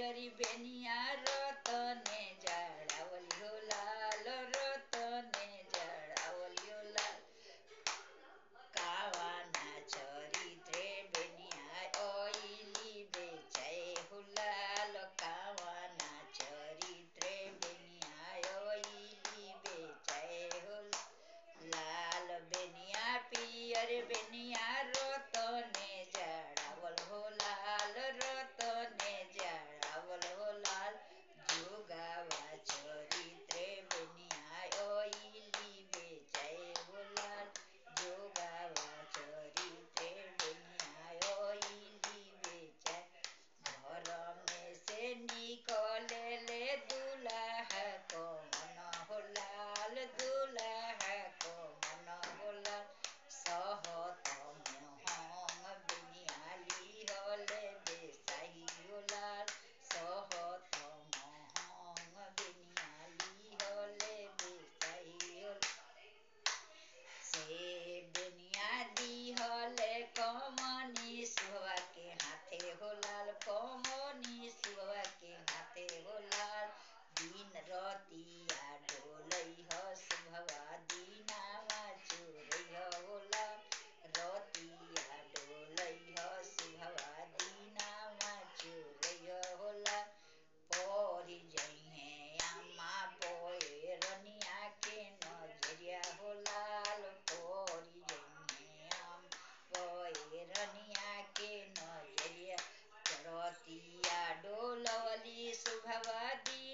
पियरी बेनिया रतने जडावलियो लाल रतने जडावलियो लाल कावाना चरित्रे बेनिया ओइली बेचाए हुलाल कावाना चरित्रे बेनिया ओइली बेचाए हुल लाल बेनिया पियर बेनिया रतने जडावल हो लाल रतने जडावल हो लाल जोगावा चरित्रे बेनिया ओइली बेचाए हो लाल जोगावा चरित्रे बेनिया ओइली बेचाए घर में से निकले ले दुल्हा को मन हो लाल दुल्हा को मन हो लाल सहत मोहम बेनियाली होले बेसाही हो लाल सहत मोहम बेनियाली होले बेसाही हो से बेनिया दी हले कमनी सुहवा के हाथे हो लाल कमनी सुहवा के हाथे हो लाल दिन रतिया डोलै ह सुहवा दिनामा चोरै हो लाल रतिया डोलै ह सुहवा दिनामा चोरै हो लाल परि जइहे आमा पोए रनिया के नजरिया हो लाल परि जइहे आम पोए रनिया के नजरिया रतिया डोलवली सुभवा दी